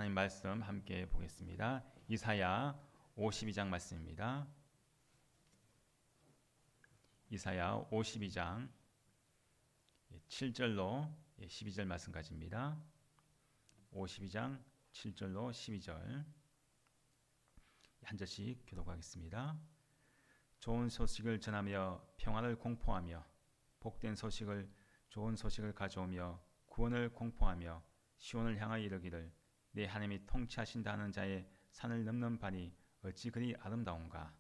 하나님 말씀 함께 보겠습니다. 이사야 52장 말씀입니다. 이사야 52장 7절로 12절 말씀까지입니다. 52장 7절로 12절 한 절씩 교독하겠습니다. 좋은 소식을 전하며 평화를 공포하며 복된 소식을 좋은 소식을 가져오며 구원을 공포하며 시온을 향하여 이르기를 내 하나님이 통치하신다는 자의 산을 넘는 발이 어찌 그리 아름다운가.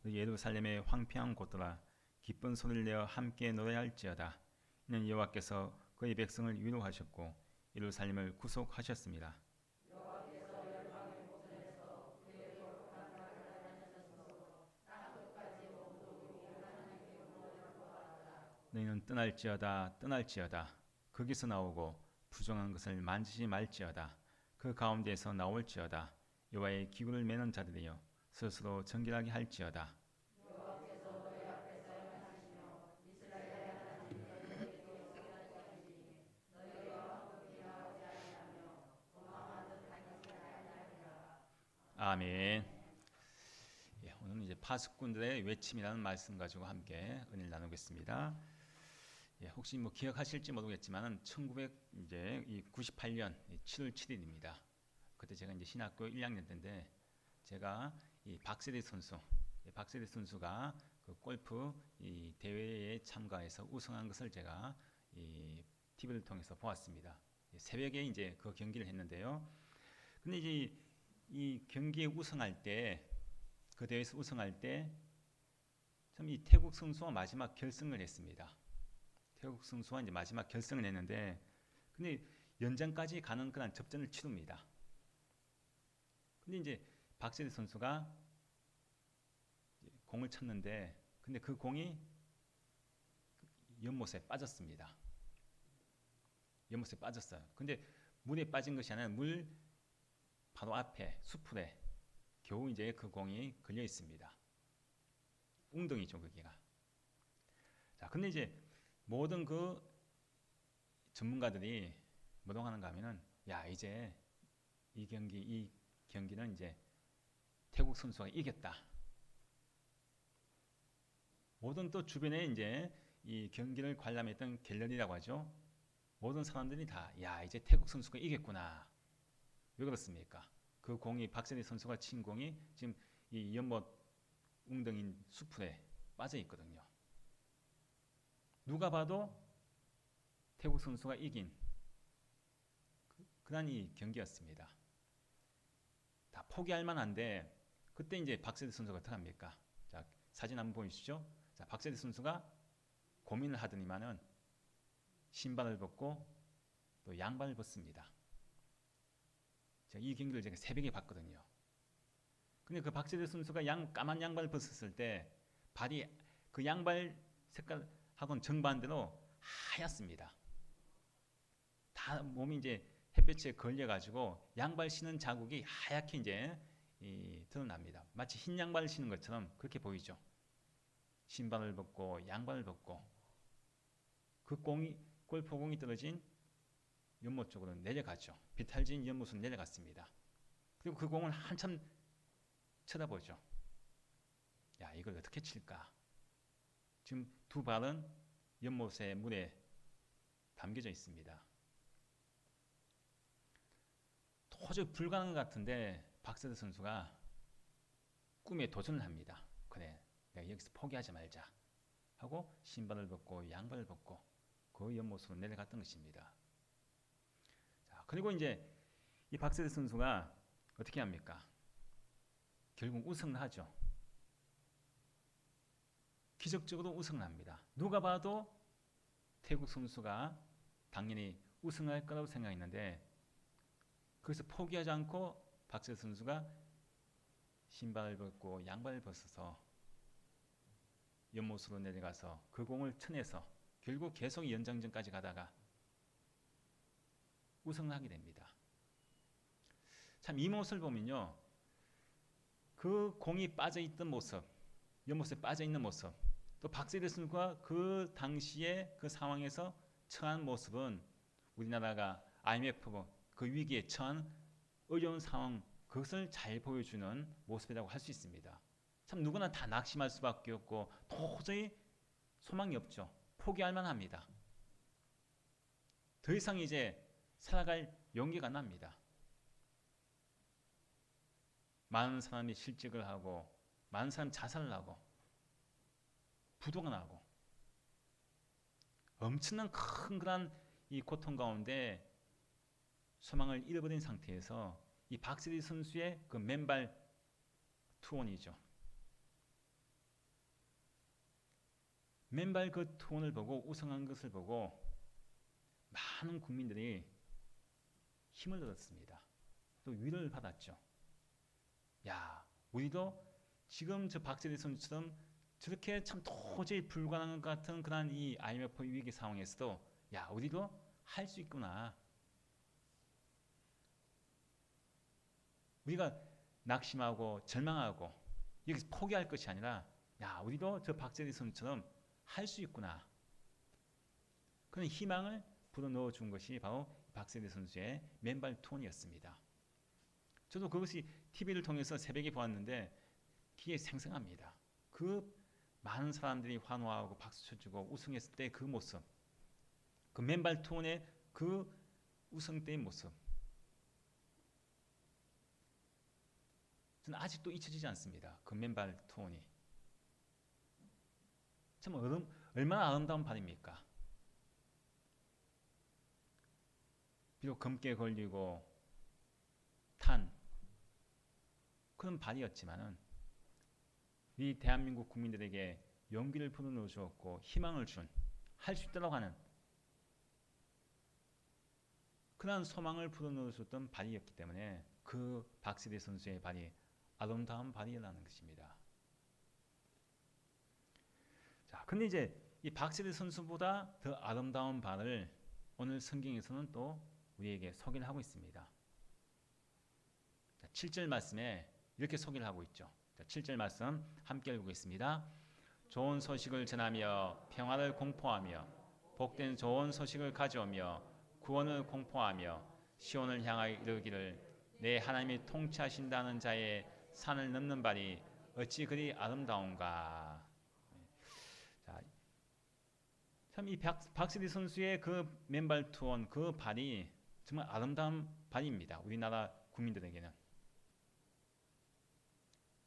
예루살렘의 황폐한 곳들아 기쁜 소리를 내어 함께 노래할지어다. 이는 여호와께서 그의 백성을 위로하셨고 예루살렘을 구속하셨습니다. 너희는 떠날지어다 거기서 나오고 부정한 것을 만지지 말지어다. 그 가운데에서 나올지어다. 여호와의 기구를 매는 자들이여 스스로 정결하게 할지어다. 아멘. 오늘은 이제 파수꾼들의 외침이라는 말씀 가지고 함께 은혜를 나누겠습니다. 혹시 기억하실지 모르겠지만 1998년 7월 7일입니다. 그때 제가 이제 신학교 1학년 때인데 제가 이 박세리 선수가 그 골프 이 대회에 참가해서 우승한 것을 제가 이 TV를 통해서 보았습니다. 새벽에 이제 그 경기를 했는데요. 근데 이제 이 경기에 우승할 때 그 대회에서 우승할 때 참 이 태국 선수와 마지막 결승을 했습니다. 태국 선수와 이제 마지막 결승을 했는데 근데 연장까지 가는 그런 접전을 치릅니다. 근데 이제 박세리 선수가 공을 쳤는데 근데 그 공이 연못에 빠졌습니다. 연못에 빠졌어요. 근데 물에 빠진 것이 아니라 물 바로 앞에 수풀에 겨우 이제 그 공이 걸려 있습니다. 웅덩이죠, 거기가. 자, 근데 이제 모든 그 전문가들이 뭐라고 하는가 하면은 야, 이제 이 경기는 이제 태국 선수가 이겼다. 모든 또 주변에 이제 이 경기를 관람했던 갤러리라고 하죠. 모든 사람들이 다 야, 이제 태국 선수가 이겼구나. 왜 그렇습니까? 그 공이 박세리 선수가 친 공이 지금 이 연못 웅덩이 수풀에 빠져 있거든요. 누가 봐도 태국 선수가 이긴 그런 이 경기였습니다. 다 포기할 만한데 그때 이제 박세리 선수가 어떻게 합니까? 자, 사진 한번 보이시죠? 자, 박세리 선수가 고민을 하더니만은 신발을 벗고 또 양발을 벗습니다. 제가 이 경기를 제가 새벽에 봤거든요. 근데 그 박세리 선수가 까만 양발을 벗었을 때 발이 그 양발 색깔하고는 정반대로 하얗습니다. 다 몸이 이제 햇볕에 걸려가지고 양발 신은 자국이 하얗게 이제 드러납니다. 마치 흰 양발을 신은 것처럼 그렇게 보이죠. 신발을 벗고 양발을 벗고 그 골프공이 떨어진 연못 쪽으로 내려가죠. 비탈진 연못으로 내려갔습니다. 그리고 그 공을 한참 쳐다보죠. 야, 이걸 어떻게 칠까? 지금 두 발은 연못의 물에 담겨져 있습니다. 도저히 불가능한 것 같은데 박세리 선수가 꿈에 도전을 합니다. 그래, 내가 여기서 포기하지 말자 하고 신발을 벗고 양발을 벗고 그 연못으로 내려갔던 것입니다. 자, 그리고 이제 이 박세리 선수가 어떻게 합니까? 결국 우승을 하죠. 기적적으로 우승을 합니다. 누가 봐도 태국 선수가 당연히 우승할 거라고 생각했는데 그래서 포기하지 않고 박세리 선수가 신발을 벗고 양발을 벗어서 연못으로 내려가서 그 공을 쳐내서 결국 계속 연장전까지 가다가 우승을 하게 됩니다. 참 이 모습을 보면요. 그 공이 빠져있던 모습 연못에 빠져 있는 모습, 또 박세대 선수가 그 당시에 그 상황에서 처한 모습은 우리나라가 IMF 그 위기에 처한 어려운 상황, 그것을 잘 보여주는 모습이라고 할 수 있습니다. 참 누구나 다 낙심할 수밖에 없고 도저히 소망이 없죠. 포기할 만합니다. 더 이상 이제 살아갈 용기가 납니다. 많은 사람이 실직을 하고 많은 사람이 자살을 하고 부도가 나고 엄청난 큰 그런 이 고통 가운데 소망을 잃어버린 상태에서 이 박세리 선수의 그 맨발 투혼이죠. 맨발 그 투혼을 보고 우승한 것을 보고 많은 국민들이 힘을 얻었습니다. 또 위로를 받았죠. 야, 우리도 지금 저 박세리 선수처럼 저렇게 참 도저히 불가능한 것 같은 그런 이 IMF 위기 상황에서도 야, 우리도 할 수 있구나. 우리가 낙심하고 절망하고 여기서 포기할 것이 아니라 야, 우리도 저 박세리 선수처럼 할 수 있구나. 그런 희망을 불어넣어 준 것이 바로 박세리 선수의 맨발 투혼이었습니다. 저도 그것이 TV를 통해서 새벽에 보았는데 귀에 생생합니다. 그 많은 사람들이 환호하고 박수 쳐주고 우승했을 때 그 모습, 그 맨발 투혼의 그 우승 때의 모습, 저는 아직도 잊혀지지 않습니다. 그 맨발 투혼이 참 얼마나 아름다운 발입니까? 비록 검게 걸리고 탄 그런 발이었지만은 이 대한민국 국민들에게 용기를 불어넣어 주었고 희망을 준, 할 수 있다고 하는 그러한 소망을 불어넣어 줬던 발이었기 때문에 그 박세리 선수의 발이 아름다운 발이라는 것입니다. 자, 근데 이제 이 박세리 선수보다 더 아름다운 발을 오늘 성경에서는 또 우리에게 소개를 하고 있습니다. 7절 말씀에 이렇게 소개를 하고 있죠. 7절 말씀 함께 읽겠습니다. 좋은 소식을 전하며 평화를 공포하며 복된 좋은 소식을 가져오며 구원을 공포하며 시온을 향하여 이르기를 내 하나님이 통치하신다는 자의 산을 넘는 발이 어찌 그리 아름다운가. 참 이 박세리 선수의 그 맨발 투혼 그 발이 정말 아름다운 발입니다. 우리나라 국민들에게는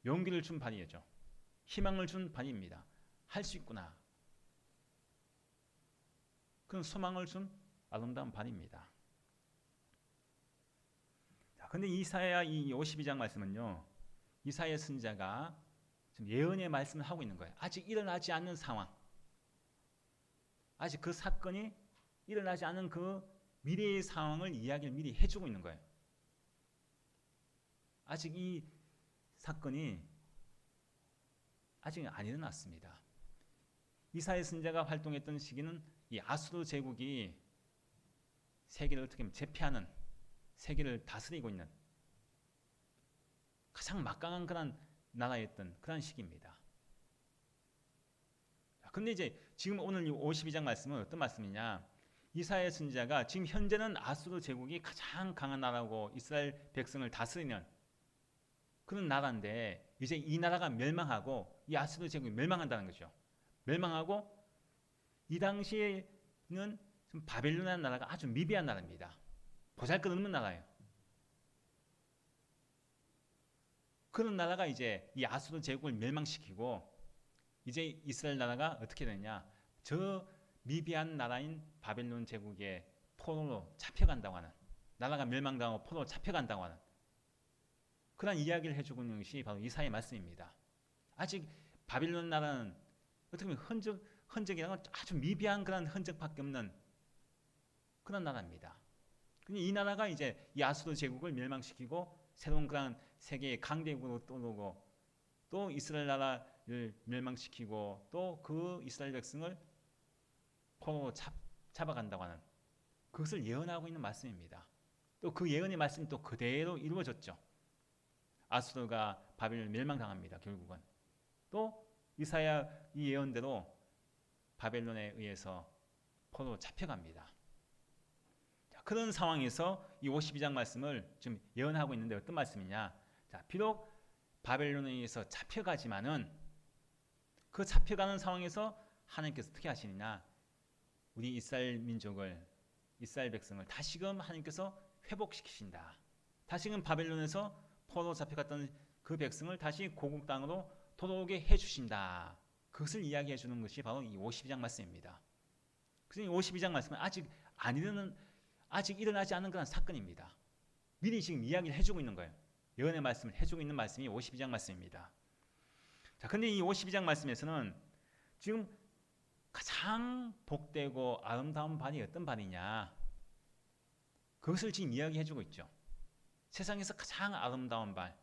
용기를 준 발이죠. 희망을 준 발입니다. 할 수 있구나. 그런 소망을 준 아름다운 발입니다. 자, 근데 이사야 이 52장 말씀은요. 이사야 선지자가 지금 예언의 말씀을 하고 있는 거예요. 아직 일어나지 않는 상황. 아직 그 사건이 일어나지 않은 그 미래의 상황을 이야기를 미리 해주고 있는 거예요. 아직 이 사건이 아직 안 일어났습니다. 이사야 선지자가 활동했던 시기는 이 아수르 제국이 세계를 어떻게 보면 제패하는, 세계를 다스리고 있는 가장 막강한 그런 나라였던 그런 시기입니다. 근데 이제 지금 오늘 52장 말씀은 어떤 말씀이냐? 이사야 선지자가 지금 현재는 아수르 제국이 가장 강한 나라고 이스라엘 백성을 다스리는 그런 나라인데 이제 이 나라가 멸망하고 이 아수르 제국이 멸망한다는 거죠. 멸망하고 이 당시에는 바벨론이라는 나라가 아주 미비한 나라입니다. 보잘것없는 나라예요. 그런 나라가 이제 이 아수르 제국을 멸망시키고 이제 이스라엘 나라가 어떻게 되느냐? 저 미비한 나라인 바벨론 제국의 포로로 잡혀간다고 하는, 나라가 멸망당하고 포로로 잡혀간다고 하는 그런 이야기를 해주고 있는 것이 바로 이사야의 말씀입니다. 아직 바벨론 나라는 어떻게 보면 흔적이라는 아주 미비한 그런 흔적밖에 없는 그런 나라입니다. 근데 이 나라가 이제 이 아수르 제국을 멸망시키고 새로운 그런 세계의 강대국으로 떠오르고 또 이스라엘 나라를 멸망시키고 또 그 이스라엘 백성을 포로로 잡아간다고 하는 그것을 예언하고 있는 말씀입니다. 또 그 예언의 말씀이 또 그대로 이루어졌죠. 아수르가 바벨론 멸망당합니다. 결국은 또 이사야 이 예언대로 바벨론에 의해서 포로로 잡혀갑니다. 자, 그런 상황에서 이 52장 말씀을 지금 예언하고 있는데 어떤 말씀이냐? 자, 비록 바벨론에 의해서 잡혀가지만은 그 잡혀가는 상황에서 하나님께서 어떻게 하시느냐? 우리 이스라엘 민족을, 이스라엘 백성을 다시금 하나님께서 회복시키신다. 다시금 바벨론에서 포로로 잡혀갔던 그 백성을 다시 고국 땅으로 돌아오게 해주신다. 그것을 이야기해 주는 것이 바로 이 52장 말씀입니다. 그래서 이 52장 말씀은 아직 일어나지 않은 그런 사건입니다. 미리 지금 이야기를 해주고 있는 거예요. 예언의 말씀을 해주고 있는 말씀이 52장 말씀입니다. 자, 근데 이 52장 말씀에서는 지금 가장 복되고 아름다운 발이 어떤 발이냐? 그것을 지금 이야기해주고 있죠. 세상에서 가장 아름다운 발,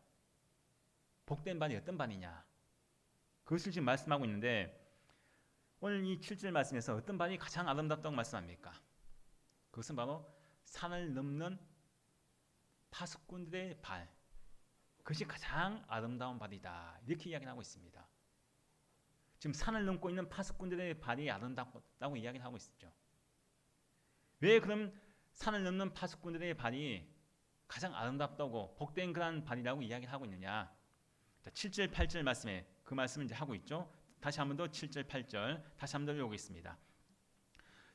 복된 발이 어떤 발이냐? 그것을 지금 말씀하고 있는데 오늘 이 7절 말씀에서 어떤 발이 가장 아름답다고 말씀합니까? 그것은 바로 산을 넘는 파수꾼들의 발, 그것이 가장 아름다운 발이다. 이렇게 이야기를 하고 있습니다. 지금 산을 넘고 있는 파수꾼들의 발이 아름답다고 이야기를 하고 있죠. 왜 그럼 산을 넘는 파수꾼들의 발이 가장 아름답다고 복된 그런 발이라고 이야기를 하고 있느냐? 자, 7절 8절 말씀에 그 말씀을 이제 하고 있죠. 다시 한 번 더 7절 8절 다시 한 번 더 읽겠습니다.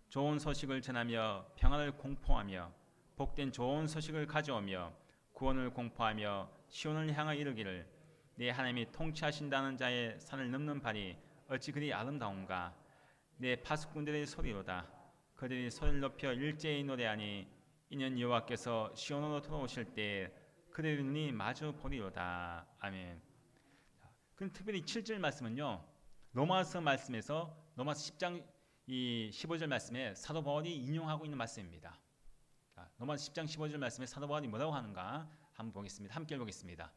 좋은 소식을 전하며 평안을 공포하며 복된 좋은 소식을 가져오며 구원을 공포하며 시온을 향하여 이르기를 네 하나님이 통치하신다는 자의 산을 넘는 발이 어찌 그리 아름다운가. 네 파수꾼들의 소리로다. 그들이 소리를 높여 일제히 노래하니 이는 여호와께서 시온으로 돌아오실 때 그들의 눈이 마주 보리로다. 아멘. 그럼 특별히 7절 말씀은요, 로마서 말씀에서 로마서 10장 이 15절 말씀에 사도 바울이 인용하고 있는 말씀입니다. 로마서 10장 15절 말씀에 사도 바울이 뭐라고 하는가 한번 보겠습니다. 함께 보겠습니다.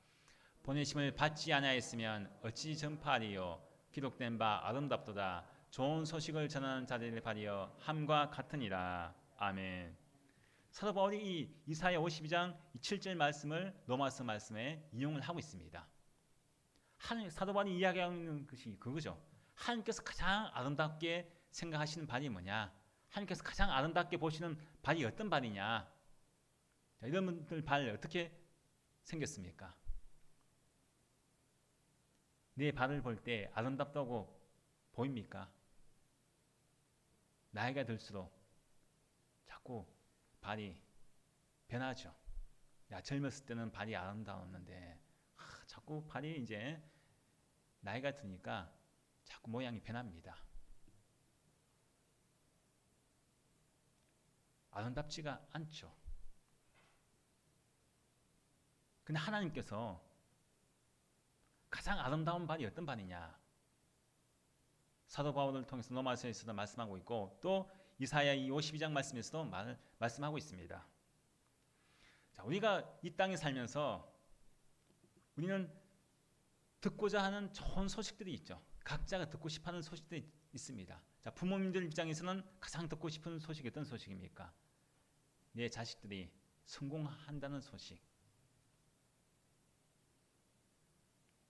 보내심을 받지 아니하였으면 어찌 전파하리요. 기록된 바 아름답도다. 좋은 소식을 전하는 자들의 발이여 함과 같으니라. 아멘. 사도 바울이 이 이사야 52장 7절 말씀을 로마서 말씀에 인용을 하고 있습니다. 사도 바울이 이야기하고 있는 것이 그거죠. 하나님께서 가장 아름답게 생각하시는 발이 뭐냐? 하나님께서 가장 아름답게 보시는 발이 어떤 발이냐? 자, 이런 분들 발 어떻게 생겼습니까? 내 발을 볼 때 아름답다고 보입니까? 나이가 들수록 자꾸 발이 변하죠. 젊었을 때는 발이 아름다웠는데 자꾸 발이 이제 나이가 드니까 자꾸 모양이 변합니다. 아름답지가 않죠. 근데 하나님께서 가장 아름다운 발이 어떤 발이냐? 사도 바울을 통해서 로마서에서도 말씀하고 있고 또 이사야 이 52장 말씀에서도 말씀하고 있습니다. 자, 우리가 이 땅에 살면서 우리는 듣고자 하는 좋은 소식들이 있죠. 각자가 듣고 싶어하는 소식들이 있습니다. 자, 부모님들 입장에서는 가장 듣고 싶은 소식이 어떤 소식입니까? 내 자식들이 성공한다는 소식.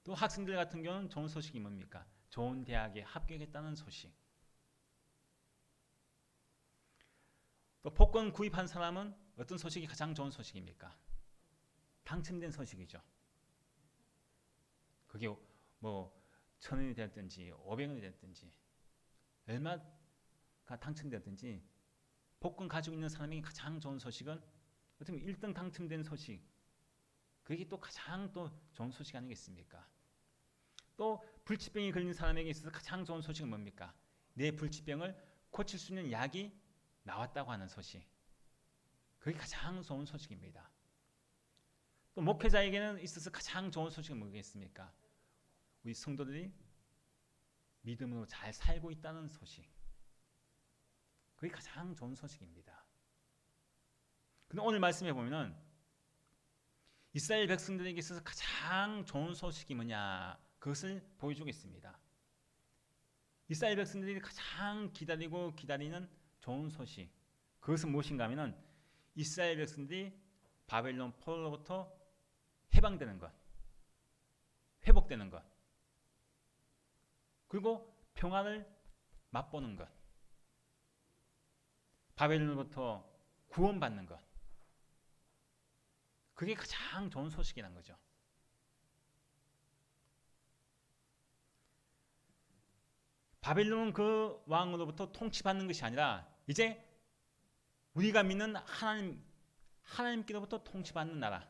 또 학생들 같은 경우는 좋은 소식이 뭡니까? 좋은 대학에 합격했다는 소식. 또 복권 구입한 사람은 어떤 소식이 가장 좋은 소식입니까? 당첨된 소식이죠. 그게 뭐 1,000원이 됐든지 500원이 됐든지 얼마가 당첨되었든지 복권 가지고 있는 사람에게 가장 좋은 소식은 어떻게 보면 1등 당첨된 소식. 그게 또 가장 또 좋은 소식 아니겠습니까? 또 불치병이 걸린 사람에게 있어서 가장 좋은 소식은 뭡니까? 내 불치병을 고칠 수 있는 약이 나왔다고 하는 소식. 그게 가장 좋은 소식입니다. 또 목회자에게는 있어서 가장 좋은 소식은 뭐겠습니까? 우리 성도들이 믿음으로 잘 살고 있다는 소식. 그게 가장 좋은 소식입니다. 근데 오늘 말씀해 보면은 이스라엘 백성들에게 있어서 가장 좋은 소식이 뭐냐? 그것을 보여주겠습니다. 이스라엘 백성들이 가장 기다리고 기다리는 좋은 소식. 그것은 무엇인가 하면은 이스라엘 백성들이 바벨론 포로로부터 해방되는 것, 회복되는 것. 그리고 평안을 맛보는 것, 바벨론으로부터 구원받는 것, 그게 가장 좋은 소식이라는 거죠. 바벨론은 그 왕으로부터 통치받는 것이 아니라 이제 우리가 믿는 하나님께로부터 통치받는 나라,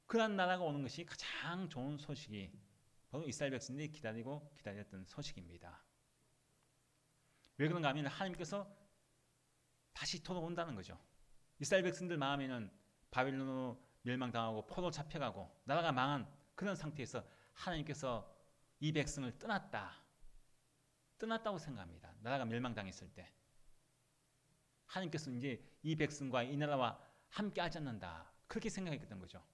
그런 나라가 오는 것이 가장 좋은 소식이 바로 이스라엘 백성들이 기다렸던 소식입니다. 왜 그런가 하면 하나님께서 다시 돌아온다는 거죠. 이스라엘 백성들 마음에는 바벨론으로 멸망당하고 포로 잡혀가고 나라가 망한 그런 상태에서 하나님께서 이 백성을 떠났다고 생각합니다. 나라가 멸망당했을 때 하나님께서 이제 이 백성과 이 나라와 함께 하지 않는다, 그렇게 생각했던 거죠.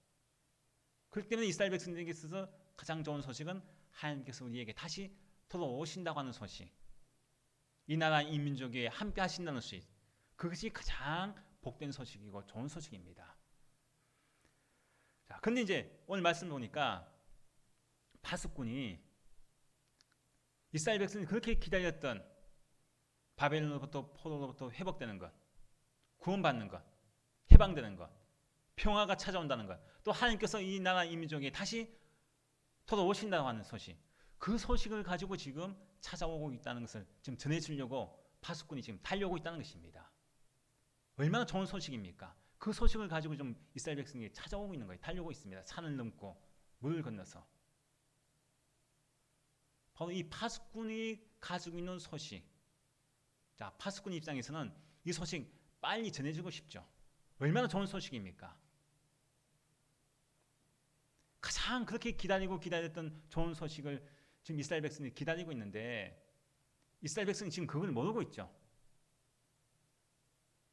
그렇기 때문에 이스라엘 백성들에게 있어서 가장 좋은 소식은 하나님께서 우리에게 다시 돌아오신다고 하는 소식, 이 나라 이 민족에 함께 하신다는 소식, 그것이 가장 복된 소식이고 좋은 소식입니다. 자, 근데 이제 오늘 말씀 보니까 파수꾼이 이스라엘 백성이 그렇게 기다렸던 바벨론으로부터 포로로부터 회복되는 것, 구원받는 것, 해방되는 것, 평화가 찾아온다는 것, 또 하나님께서 이 나라 이 민족에 다시 돌아오신다고 하는 소식, 그 소식을 가지고 지금 찾아오고 있다는 것을 지금 전해주려고 파수꾼이 지금 달려오고 있다는 것입니다. 얼마나 좋은 소식입니까? 그 소식을 가지고 좀 이스라엘 백성이 찾아오고 있는 거예요. 달려오고 있습니다. 산을 넘고 물을 건너서. 바로 이 파수꾼이 가지고 있는 소식. 자, 파수꾼 입장에서는 이 소식 빨리 전해주고 싶죠. 얼마나 좋은 소식입니까? 가장 그렇게 기다렸던 좋은 소식을 지금 이스라엘 백성이 기다리고 있는데 이스라엘 백성이 지금 그걸 모르고 있죠.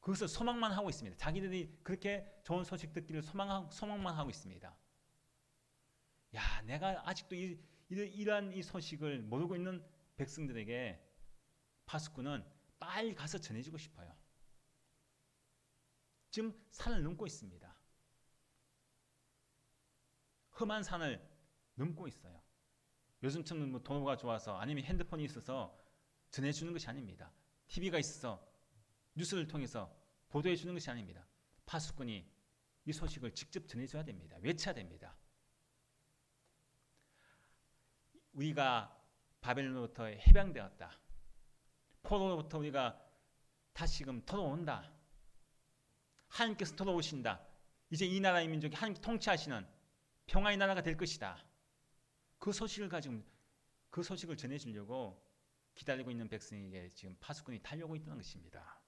그것을 소망만 하고 있습니다. 자기들이 그렇게 좋은 소식 듣기를 소망만 하고 있습니다. 야, 내가 아직도 이러한 이 소식을 모르고 있는 백성들에게 파수꾼은 빨리 가서 전해주고 싶어요. 지금 산을 넘고 있습니다. 험한 산을 넘고 있어요. 요즘처럼 뭐 도로가 좋아서 아니면 핸드폰이 있어서 전해주는 것이 아닙니다. TV가 있어서 뉴스를 통해서 보도해 주는 것이 아닙니다. 파수꾼이 이 소식을 직접 전해줘야 됩니다. 외쳐야 됩니다. 우리가 바벨론으로부터 해방되었다. 포로로부터 우리가 다시금 돌아온다. 하나님께서 돌아오신다. 이제 이 나라의 민족이 하나님께 통치하시는 평화의 나라가 될 것이다. 그 소식을 가지고 그 소식을 전해주려고 기다리고 있는 백성에게 지금 파수꾼이 달려오고 있다는 것입니다.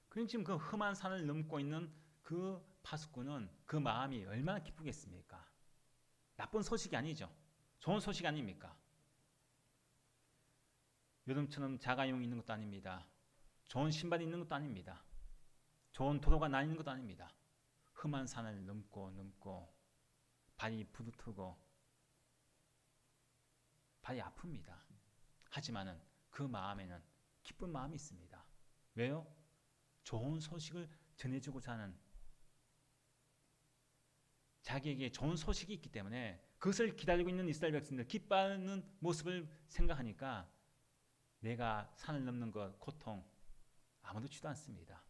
그럼 지금 그 험한 산을 넘고 있는 그 파수꾼은 그 마음이 얼마나 기쁘겠습니까? 나쁜 소식이 아니죠. 좋은 소식 아닙니까? 여름처럼 자가용이 있는 것도 아닙니다. 좋은 신발이 있는 것도 아닙니다. 좋은 도로가 나 있는 것도 아닙니다. 험한 산을 넘고 발이 부르트고 발이 아픕니다. 하지만은 그 마음에는 기쁜 마음이 있습니다. 왜요? 좋은 소식을 전해주고자 하는, 자기에게 좋은 소식이 있기 때문에 그것을 기다리고 있는 이스라엘 백성들 기뻐하는 모습을 생각하니까 내가 산을 넘는 것, 고통 아무렇지도 않습니다.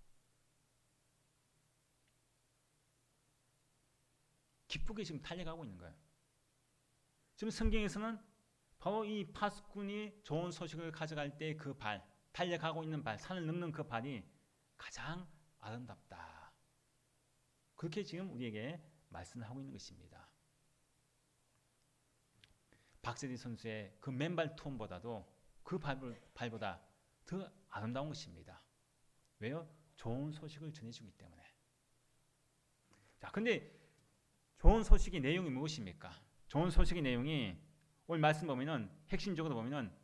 기쁘게 지금 달려가고 있는 거예요. 지금 성경에서는 바로 이 파수꾼이 좋은 소식을 가져갈 때 그 발, 달려가고 있는 발, 산을 넘는 그 발이 가장 아름답다. 그렇게 지금 우리에게 말씀을 하고 있는 것입니다. 박세리 선수의 그 맨발 투혼보다도 그 발보다 더 아름다운 것입니다. 왜요? 좋은 소식을 전해주기 때문에. 자, 근데 좋은 소식의 내용이 무엇입니까? 좋은 소식의 내용이 오늘 말씀 보면은 핵심적으로 보면은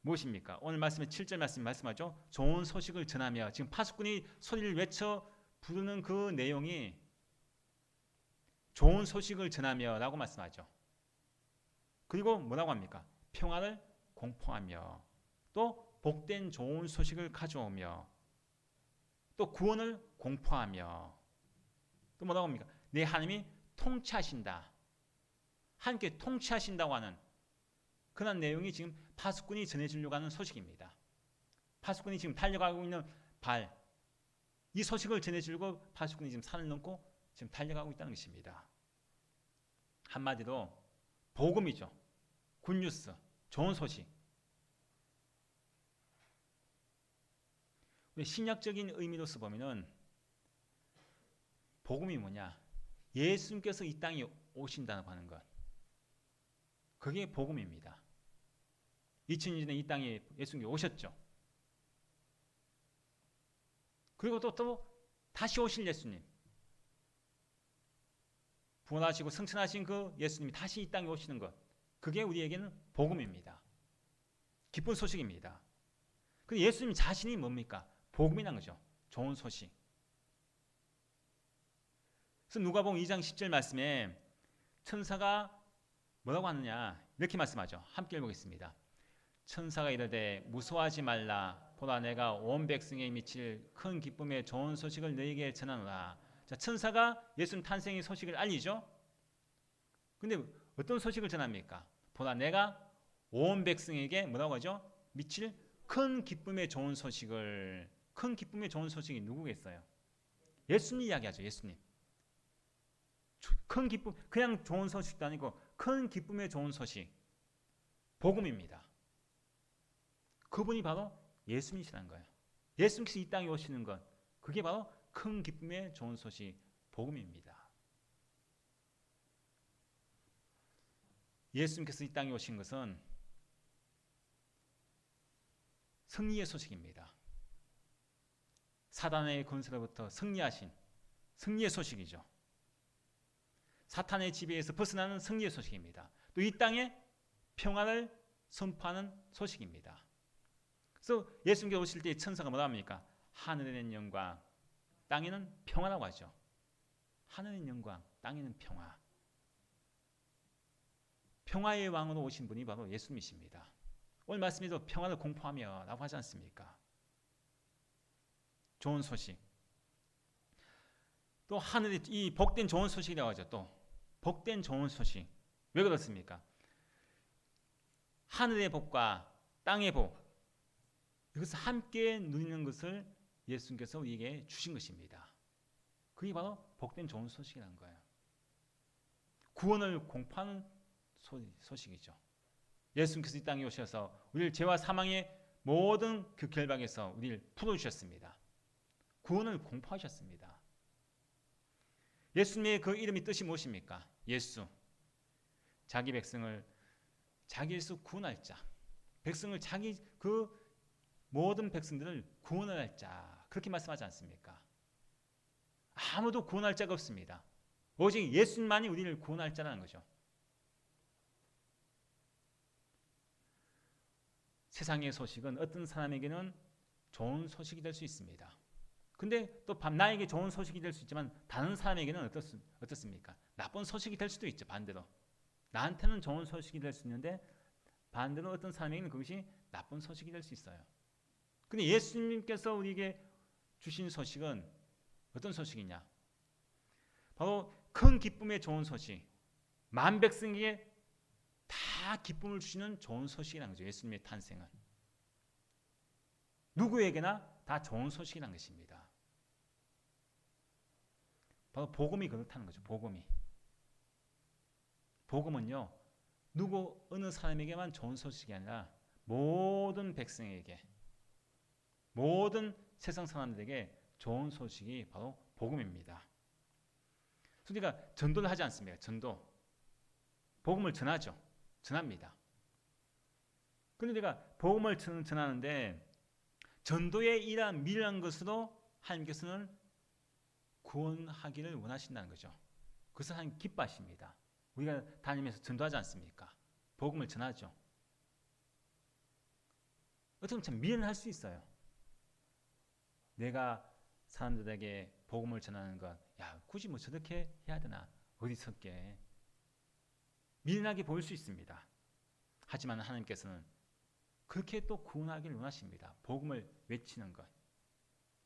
무엇입니까? 오늘 말씀의 7절 말씀이 말씀하죠. 좋은 소식을 전하며, 지금 파수꾼이 소리를 외쳐 부르는 그 내용이 좋은 소식을 전하며 라고 말씀하죠. 그리고 뭐라고 합니까? 평화를 공포하며, 또 복된 좋은 소식을 가져오며, 또 구원을 공포하며, 또 뭐라고 합니까? 내 하나님이 통치하신다. 함께 통치하신다고 하는 그런 내용이 지금 파수꾼이 전해주려고 하는 소식입니다. 파수꾼이 지금 달려가고 있는 이 소식을 전해주려고 파수꾼이 지금 산을 넘고 지금 달려가고 있다는 것입니다. 한마디로 복음이죠. 굿뉴스, 좋은 소식. 신약적인 의미로서 보면은 복음이 뭐냐? 예수님께서 이 땅에 오신다고 하는 것. 그게 복음입니다. 2000년 전에 이 땅에 예수님이 오셨죠. 그리고 또 다시 오실 예수님. 부활하시고 승천하신 그 예수님이 다시 이 땅에 오시는 것. 그게 우리에게는 복음입니다. 기쁜 소식입니다. 근데 예수님 자신이 뭡니까? 복음이란 거죠. 좋은 소식. 그래서 누가복음 2장 10절 말씀에 천사가 뭐라고 하느냐 이렇게 말씀하죠. 함께 읽어보겠습니다. 천사가 이르되 무서워하지 말라 보라 내가 온 백성에 미칠 큰 기쁨의 좋은 소식을 너희에게 전하노라. 자, 천사가 예수님 탄생의 소식을 알리죠. 근데 어떤 소식을 전합니까? 보라 내가 온 백성에게 뭐라고 하죠? 미칠 큰 기쁨의 좋은 소식을. 큰 기쁨의 좋은 소식이 누구겠어요? 예수님 이야기하죠. 예수님. 큰 기쁨, 그냥 좋은 소식도 아니고 큰 기쁨의 좋은 소식. 복음입니다. 그분이 바로 예수님이시라는 거예요. 예수님께서 이 땅에 오시는 것, 그게 바로 큰 기쁨의 좋은 소식, 복음입니다. 예수님께서 이 땅에 오신 것은 승리의 소식입니다. 사단의 권세로부터 승리하신 승리의 소식이죠. 사탄의 지배에서 벗어나는 승리의 소식입니다. 또 이 땅에 평화를 선포하는 소식입니다. 그래서 예수님께서 오실 때 천사가 뭐라 합니까? 하늘에는 영광, 땅에는 평화라고 하죠. 하늘에는 영광, 땅에는 평화. 평화의 왕으로 오신 분이 바로 예수님이십니다. 오늘 말씀에도 평화를 공포하며 라고 하지 않습니까? 좋은 소식. 또 하늘에 이 복된 좋은 소식이라고 하죠. 또 복된 좋은 소식. 왜 그렇습니까? 하늘의 복과 땅의 복, 이것을 함께 누리는 것을 예수님께서 우리에게 주신 것입니다. 그게 바로 복된 좋은 소식이라는 거예요. 구원을 공포하는 소식이죠. 예수님께서 이 땅에 오셔서 우리를 죄와 사망의 모든 그 결박에서 우리를 풀어주셨습니다. 구원을 공포하셨습니다. 예수님의 그 이름의 뜻이 무엇입니까? 예수. 자기 백성을 자기에서 구원할 자. 백성을 자기 그 모든 백성들을 구원할 자. 그렇게 말씀하지 않습니까? 아무도 구원할 자가 없습니다. 오직 예수님만이 우리를 구원할 자라는 거죠. 세상의 소식은 어떤 사람에게는 좋은 소식이 될 수 있습니다. 근데 또 나에게 좋은 소식이 될 수 있지만 다른 사람에게는 어떻습니까? 나쁜 소식이 될 수도 있죠. 반대로. 나한테는 좋은 소식이 될 수 있는데 반대로 어떤 사람에게는 그것이 나쁜 소식이 될 수 있어요. 근데 예수님께서 우리에게 주신 소식은 어떤 소식이냐? 바로 큰 기쁨의 좋은 소식. 만 백성에게 다 기쁨을 주시는 좋은 소식이라는 거죠. 예수님의 탄생은. 누구에게나 다 좋은 소식이라는 것입니다. 바로 복음이 그렇다는 거죠. 복음이. 복음은요. 누구 어느 사람에게만 좋은 소식이 아니라 모든 백성에게, 모든 세상 사람들에게 좋은 소식이 바로 복음입니다. 우리가 전도를 하지 않습니까? 전도. 복음을 전하죠. 전합니다. 그런데 우리가 복음을 전하는데 전도의 일한 미련한 것으로 하나님께서는 구원하기를 원하신다는 거죠. 그것을 하나님 기뻐하십니다. 우리가 다니면서 전도하지 않습니까? 복음을 전하죠. 어쩌면 참 미련할 수 있어요. 내가 사람들에게 복음을 전하는 것, 야 굳이 뭐 저렇게 해야 되나? 어리석게 미련하게 보일 수 있습니다. 하지만 하나님께서는 그렇게 또 구원하기를 원하십니다. 복음을 외치는 것,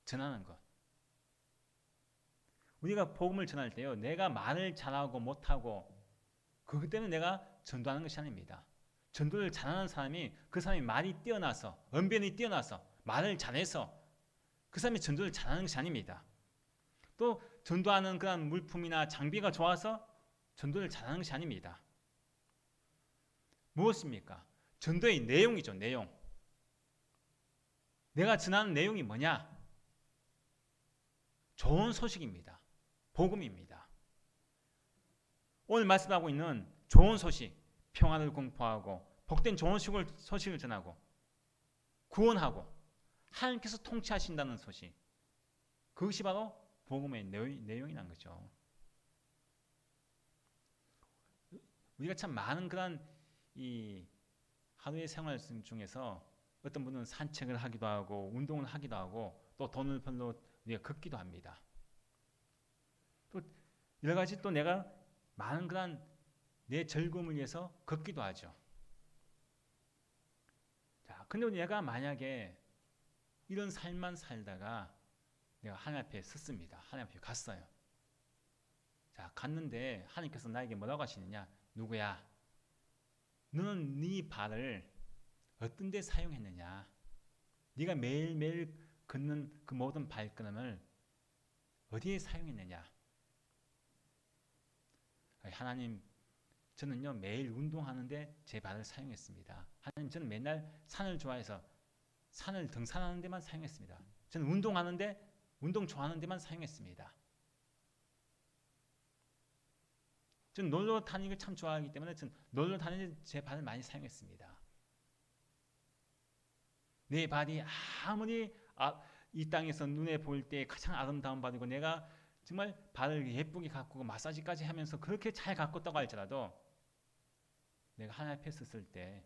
전하는 것. 우리가 복음을 전할 때요, 내가 말을 잘하고 못하고 그것 때문에 내가 전도하는 것이 아닙니다. 전도를 잘하는 사람이 그 사람이 말이 뛰어나서 언변이 뛰어나서 말을 잘해서 그 사람이 전도를 잘하는 것이 아닙니다. 또 전도하는 그런 물품이나 장비가 좋아서 전도를 잘하는 것이 아닙니다. 무엇입니까? 전도의 내용이죠. 내용. 내가 전하는 내용이 뭐냐? 좋은 소식입니다. 복음입니다. 오늘 말씀하고 있는 좋은 소식, 평안을 공포하고 복된 좋은 소식을 전하고 구원하고 하나님께서 통치하신다는 소식, 그것이 바로 복음의 내용이란 거죠. 우리가 참 많은 그런 이 하루의 생활 중에서 어떤 분은 산책을 하기도 하고 운동을 하기도 하고 또 돈을 벌러 우리가 걷기도 합니다. 또 여러 가지 또 내가 많은 그런 내 즐거움을 위해서 걷기도 하죠. 자, 근데 내가 만약에 이런 삶만 살다가 내가 하나님 앞에 섰습니다. 하나님 앞에 갔어요. 자, 갔는데 하나님께서 나에게 뭐라고 하시느냐? 누구야? 너는 네 발을 어떤 데 사용했느냐? 네가 매일매일 걷는 그 모든 발걸음을 어디에 사용했느냐? 하나님, 저는요 매일 운동하는데 제 발을 사용했습니다. 하나님, 저는 맨날 산을 좋아해서 산을 등산하는 데만 사용했습니다. 저는 운동하는데 운동 좋아하는 데만 사용했습니다. 저는 놀러 다니는 걸 참 좋아하기 때문에 저는 놀러 다니는 제 발을 많이 사용했습니다. 내 발이 아무리 이 땅에서 눈에 보일 때 가장 아름다운 발이고 내가 정말 발을 예쁘게 가꾸고 마사지까지 하면서 그렇게 잘 가꿨다고 할지라도 내가 하나님 앞에 섰을 때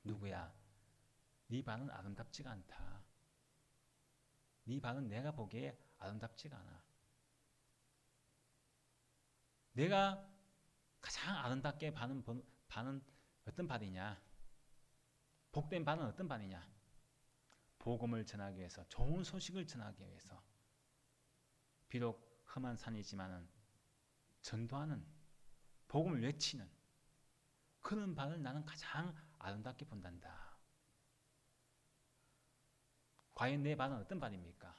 누구야? 네 발은 아름답지가 않다. 네 발은 내가 보기에 아름답지가 않아. 내가 가장 아름답게 바는 어떤 발이냐? 복된 발은 어떤 발이냐? 복음을 전하기 위해서, 좋은 소식을 전하기 위해서, 비록 험한 산이지만은 전도하는, 복음을 외치는 그런 발을 나는 가장 아름답게 본단다. 과연 내 발은 어떤 발입니까?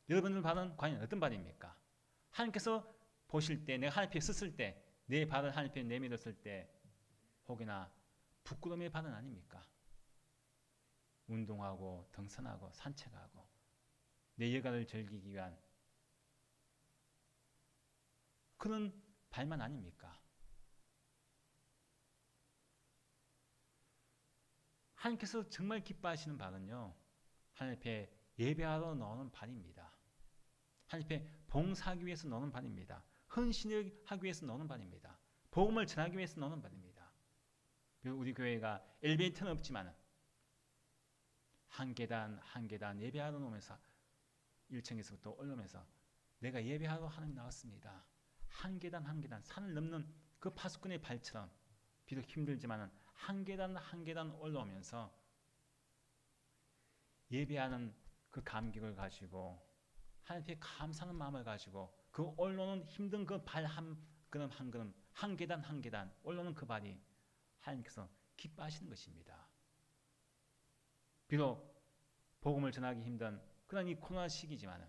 여러분들 발은 과연 어떤 발입니까? 하나님께서 보실 때, 내가 하나님 앞에 섰을 때, 내 발을 하나님 앞에 내밀었을 때 혹여나 부끄러움의 발은 아닙니까? 운동하고 등산하고 산책하고 내 여가를 즐기기 위한 그런 발만 아닙니까? 하나님께서 정말 기뻐하시는 발은요, 하나님 앞에 예배하러 나오는 발입니다. 하나님 앞에 봉사하기 위해서 나오는 발입니다. 헌신을 하기 위해서 나오는 발입니다. 복음을 전하기 위해서 나오는 발입니다. 우리 교회가 엘리베이터는 없지만 한 계단 한 계단 예배하러 오면서 1층에서부터 올라오면서 내가 예배하러 하나님 나왔습니다. 한 계단 한 계단 산을 넘는 그 파수꾼의 발처럼 비록 힘들지만 한 계단 한 계단 올라오면서 예배하는 그 감격을 가지고 하나님께 감사하는 마음을 가지고 그 올라오는 힘든 그 발 한 걸음 한 걸음 한 계단 한 계단 올라오는 그 발이 하나님께서 기뻐하시는 것입니다. 비록 복음을 전하기 힘든 그런 이 코로나 시기지만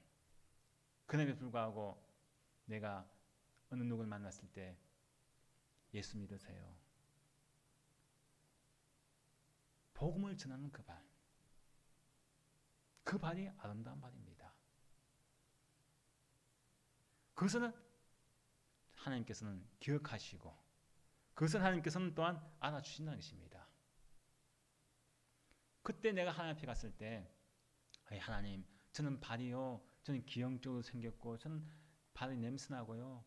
그럼에도 불구하고 내가 어느 누구를 만났을 때 예수 믿으세요. 복음을 전하는 그 발, 그 발이 아름다운 발입니다. 그것은 하나님께서는 기억하시고 그것을 하나님께서는 또한 알아주신다는 것입니다. 그때 내가 하나님 앞에 갔을 때 하나님, 저는 발이요, 저는 기형적으로 생겼고 저는 발이 냄새나고요,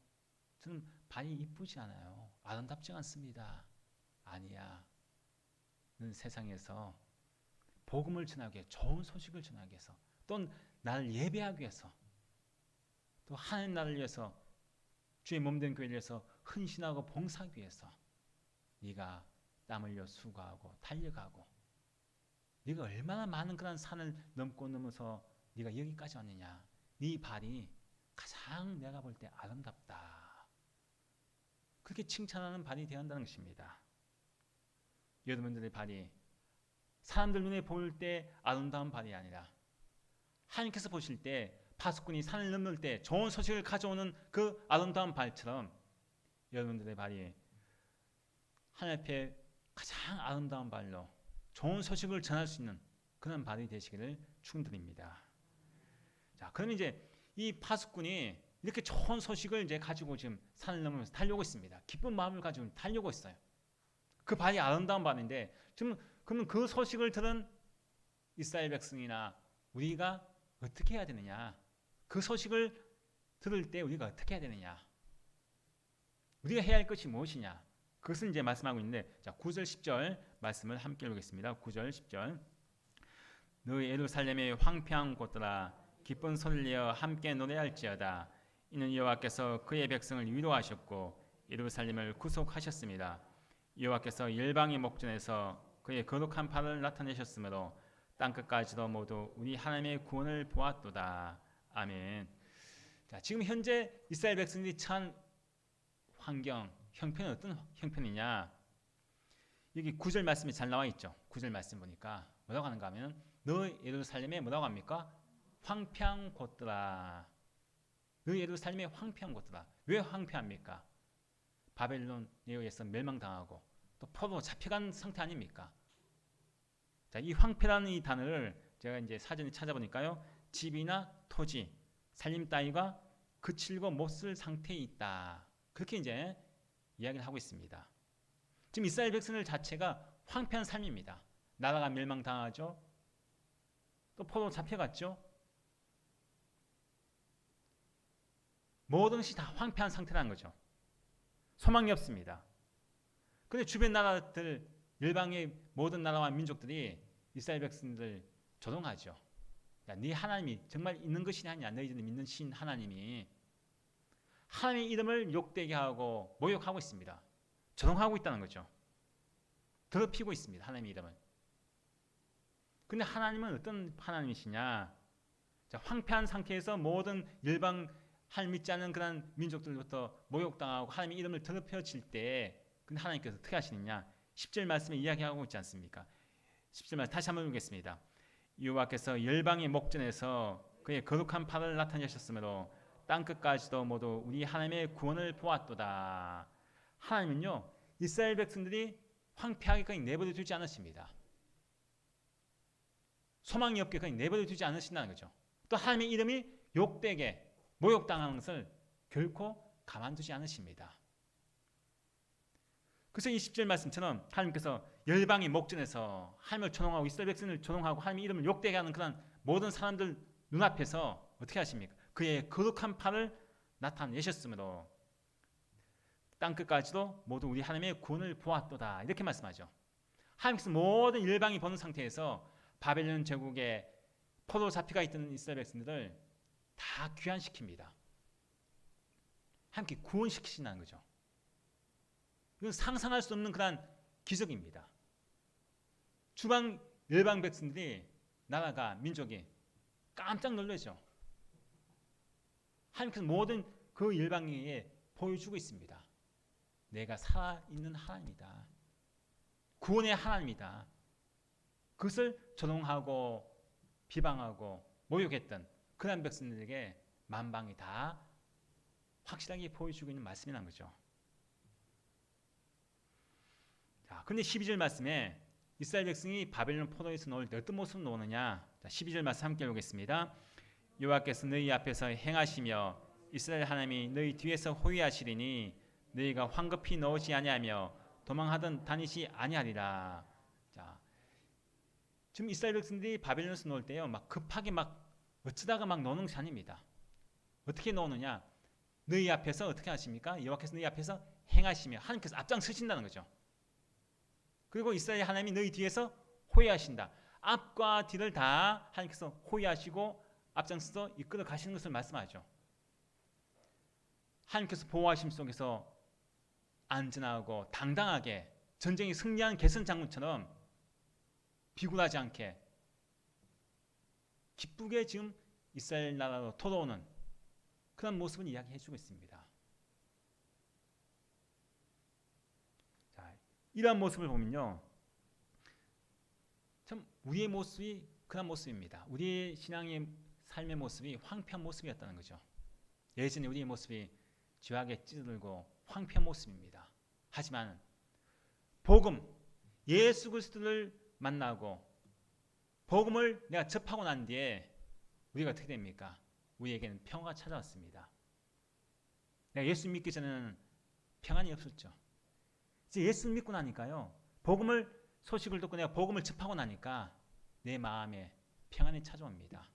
저는 발이 이쁘지 않아요, 아름답지 않습니다. 아니야, 는 세상에서 복음을 전하기 위해, 좋은 소식을 전하기 위해서, 또 나를 예배하기 위해서, 또 하나님 나라를 위해서, 주의 몸된 교회를 위해서 헌신하고 봉사하기 위해서 네가 땀 흘려 수고하고 달려가고 네가 얼마나 많은 그런 산을 넘어서 네가 여기까지 왔느냐. 네 발이 가장 내가 볼 때 아름답다. 그렇게 칭찬하는 발이 되어야 한다는 것입니다. 여러분들의 발이 사람들 눈에 보일 때 아름다운 발이 아니라 하나님께서 보실 때 파수꾼이 산을 넘을 때 좋은 소식을 가져오는 그 아름다운 발처럼 여러분들의 발이 하나님 앞에 가장 아름다운 발로 좋은 소식을 전할 수 있는 그런 발이 되시기를 축원드립니다. 자, 그럼 이제 이 파수꾼이 이렇게 좋은 소식을 이제 가지고 지금 산을 넘으면서 달려오고 있습니다. 기쁜 마음을 가지고 달려오고 있어요. 그 발이 아름다운 발인데 지금 그러면 그 소식을 들은 이스라엘 백성이나 우리가 어떻게 해야 되느냐? 그 소식을 들을 때 우리가 어떻게 해야 되느냐? 우리가 해야 할 것이 무엇이냐? 그것은 이제 말씀하고 있는데, 자, 9절 10절 말씀을 함께 읽겠습니다. 9절 10절. 너희 예루살렘의 황폐한 곳들아 기쁜 소리를 내어 함께 노래할지어다. 이는 여호와께서 그의 백성을 위로하셨고 예루살렘을 구속하셨습니다. 여호와께서 열방의 목전에서 그의 거룩한 팔을 나타내셨으므로 땅끝까지도 모두 우리 하나님의 구원을 보았도다. 아멘. 자, 지금 현재 이스라엘 백성들이 처한 환경, 형편은 어떤 형편이냐? 여기 9절 말씀이 잘 나와 있죠. 9절 말씀 보니까 뭐라고 하는가 하면 너 예루살렘에 뭐라고 합니까? 황폐한 곳들아. 너 예루살렘에 황폐한 곳들아. 왜 황폐합니까? 바벨론에 의해서 멸망당하고 또 포로 잡혀간 상태 아닙니까? 자, 이 황폐라는 이 단어를 제가 이제 사전에 찾아보니까요, 집이나 토지, 살림 따위가 그칠고 못쓸 상태에 있다. 그렇게 이제 이야기를 하고 있습니다. 지금 이스라엘 백성들 자체가 황폐한 삶입니다. 나라가 멸망당하죠. 또 포로 잡혀갔죠. 모든 것이 다 황폐한 상태라는 거죠. 소망이 없습니다. 그런데 주변 나라들, 열방의 모든 나라와 민족들이 이스라엘 백성들 조롱하죠. 야, 네 하나님이 정말 있는 것이 아니냐? 너희들이 믿는 신 하나님이 하나님의 이름을 욕되게 하고 모욕하고 있습니다. 조롱하고 있다는 거죠. 더럽히고 있습니다. 하나님의 이름을. 근데 하나님은 어떤 하나님이시냐? 자, 황폐한 상태에서 모든 열방 하나님 믿지 않는 그런 민족들부터 모욕당하고 하나님의 이름을 더럽혀질 때 근데 하나님께서 어떻게 하시느냐? 10절 말씀에 이야기하고 있지 않습니까? 10절 말씀 다시 한번 읽겠습니다. 여호와께서 열방의 목전에서 그의 거룩한 팔을 나타내셨으므로 땅끝까지도 모두 우리 하나님의 구원을 보았도다. 하나님은요, 이스라엘 백성들이 황폐하게 그냥 내버려 두지 않으십니다. 소망이 없게 그냥 내버려 두지 않으신다는 거죠. 또 하나님의 이름이 욕되게 모욕당하는 것을 결코 가만두지 않으십니다. 그래서 이 10절 말씀처럼 하나님께서 열방의 목전에서 하나님을 조롱하고 이스라엘 백성을 조롱하고 하나님의 이름을 욕되게 하는 그런 모든 사람들 눈앞에서 어떻게 하십니까? 그의 거룩한 팔을 나타내셨으므로 땅끝까지도 모두 우리 하나님의 구원을 보았도다. 이렇게 말씀하죠. 하나님께서 모든 열방이 보는 상태에서 바벨론 제국에 포로 잡혀가 있던 이스라엘 백성들을 다 귀환시킵니다. 함께 구원시키신다는 거죠. 이건 상상할 수 없는 그런 기적입니다. 주방 열방 백성들이 나라가 민족이 깜짝 놀라죠. 하나님께서 모든 그 열방에 보여주고 있습니다. 내가 살아있는 하나님이다. 구원의 하나님이다. 그것을 조롱하고 비방하고 모욕했던 그런 백성들에게 만방이 다 확실하게 보여주고 있는 말씀이란 거죠. 자, 근데 12절 말씀에 이스라엘 백성이 바벨론 포로에서 놓을 때 어떤 모습으로 놓느냐? 자, 12절 말씀 함께 읽겠습니다. 여호와께서 너희 앞에서 행하시며 이스라엘 하나님이 너희 뒤에서 호위하시리니 너희가 황급히 놓지 아니하며 도망하던 다니지 아니하리라. 자, 지금 이스라엘 백성들이 바벨론에서 놓을 때요, 막 급하게 막 어쩌다가 막 노는 것이 아닙니다. 어떻게 노느냐? 너희 앞에서 어떻게 하십니까? 여호와께서 너희 앞에서 행하시며 하나님께서 앞장서신다는 거죠. 그리고 이스라엘 하나님이 너희 뒤에서 호위하신다. 앞과 뒤를 다 하나님께서 호위하시고 앞장서서 이끌어 가시는 것을 말씀하죠. 하나님께서 보호하심 속에서 안전하고 당당하게 전쟁이 승리한 개선 장군처럼 비굴하지 않게 기쁘게 지금 이스라엘 나라로 돌아오는 그런 모습을 이야기해 주고 있습니다. 이러한 모습을 보면요, 참 우리의 모습이 그런 모습입니다. 우리의 신앙의 삶의 모습이 황폐한 모습이었다는 거죠. 예전에 우리의 모습이 죄악에 찌들고 황폐한 모습입니다. 하지만 복음, 예수 그리스도를 만나고 복음을 내가 접하고 난 뒤에 우리가 어떻게 됩니까? 우리에게는 평화가 찾아왔습니다. 내가 예수 믿기 전에는 평안이 없었죠. 이제 예수 믿고 나니까요, 복음을 소식을 듣고 내가 복음을 접하고 나니까 내 마음에 평안이 찾아옵니다.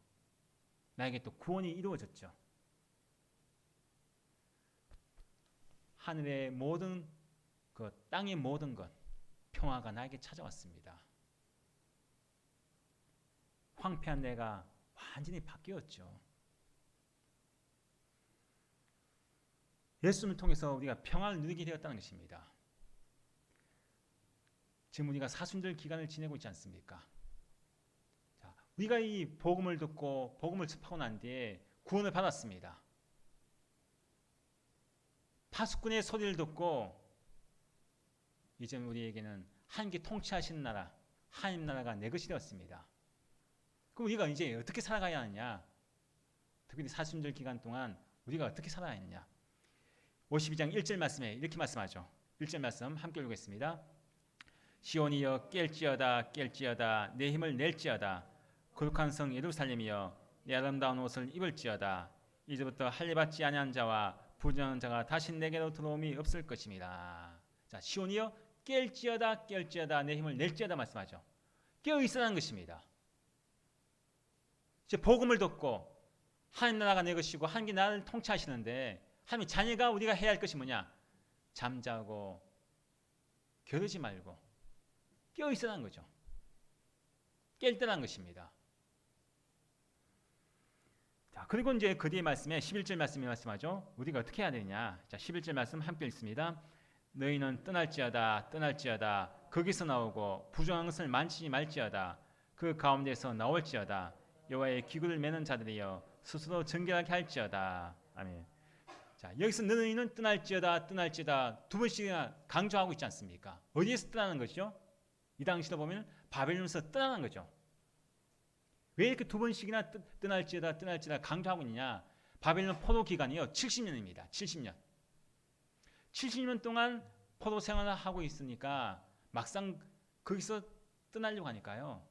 나에게 또 구원이 이루어졌죠. 하늘의 모든 것, 땅의 모든 것, 평화가 나에게 찾아왔습니다. 황폐한 내가 완전히 바뀌었죠. 예수님을 통해서 우리가 평안을 누리게 되었다는 것입니다. 지금 우리가 사순절 기간을 지내고 있지 않습니까? 자, 우리가 이 복음을 듣고 복음을 접하고 난 뒤에 구원을 받았습니다. 파수꾼의 소리를 듣고 이제 우리에게는 하나님께 통치하시는 나라, 하나님 나라가 내 것이 되었습니다. 그럼 우리가 이제 어떻게 살아가야 하느냐? 특별히 사순절 기간 동안 우리가 어떻게 살아야 하느냐? 52장 1절 말씀에 이렇게 말씀하죠. 1절 말씀 함께 읽겠습니다. 시온이여 깰지어다 깰지어다 내 힘을 낼지어다 거룩한 성 예루살렘이여 내 아름다운 옷을 입을지어다 이제부터 할례받지 아니한 자와 부정한 자가 다시 내게로 들어옴이 없을 것입니다. 자, 시온이여 깰지어다 깰지어다 내 힘을 낼지어다 말씀하죠. 깨어 있으라는 것입니다. 이제 복음을 듣고 하나님 나라가 내 것이고 하나님이 나를 통치하시는데 하나님 자녀가 우리가 해야 할 것이 뭐냐? 잠자고 겨루지 말고 깨어 있으라는 거죠. 깰 때라는 것입니다. 자, 그리고 이제 그 뒤에 말씀에 11절 말씀이 말씀하죠. 우리가 어떻게 해야 되냐? 자, 11절 말씀 함께 읽습니다. 너희는 떠날지어다 떠날지어다 거기서 나오고 부정한 것을 만지지 말지어다 그 가운데서 나올지어다 여호와의 기구를 매는 자들이여 스스로 정결하게 할지어다. 아멘. 자, 여기서 너희는 떠날지어다 떠날지어다 두 번씩이나 강조하고 있지 않습니까? 어디에서 떠나는 것이죠? 이 당시로 보면 바벨론에서 떠나는 거죠. 왜 이렇게 두 번씩이나 떠날지어다 떠날지어다 강조하고 있느냐? 바벨론 포로 기간이요 70년입니다. 70년. 70년 동안 포로 생활을 하고 있으니까 막상 거기서 떠나려고 하니까요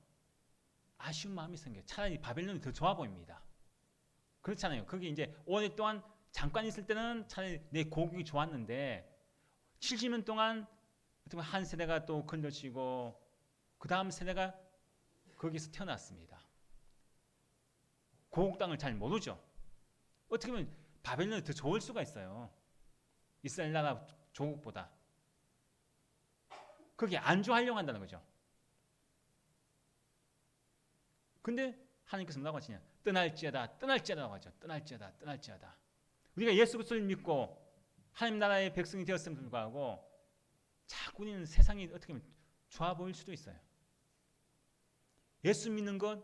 아쉬운 마음이 생겨요. 차라리 바벨론이 더 좋아 보입니다. 그렇잖아요. 거기 이제 오랫동안 잠깐 있을 때는 차라리 내 고국이 좋았는데 70년 동안 한 세대가 또 건너치고 그 다음 세대가 거기서 태어났습니다. 고국 땅을 잘 모르죠. 어떻게 보면 바벨론이 더 좋을 수가 있어요. 이스라엘 나라 조국보다. 거기에 안주하려고 한다는 거죠. 근데 하나님께서 뭐라고 하시냐? 떠날지어다 떠날지어다라고 하죠. 떠날지어다 떠날지어다. 우리가 예수 그리스도를 믿고 하나님 나라의 백성이 되었음에도 불구하고 자꾸 우리는 세상이 어떻게 보면 좋아 보일 수도 있어요. 예수 믿는 것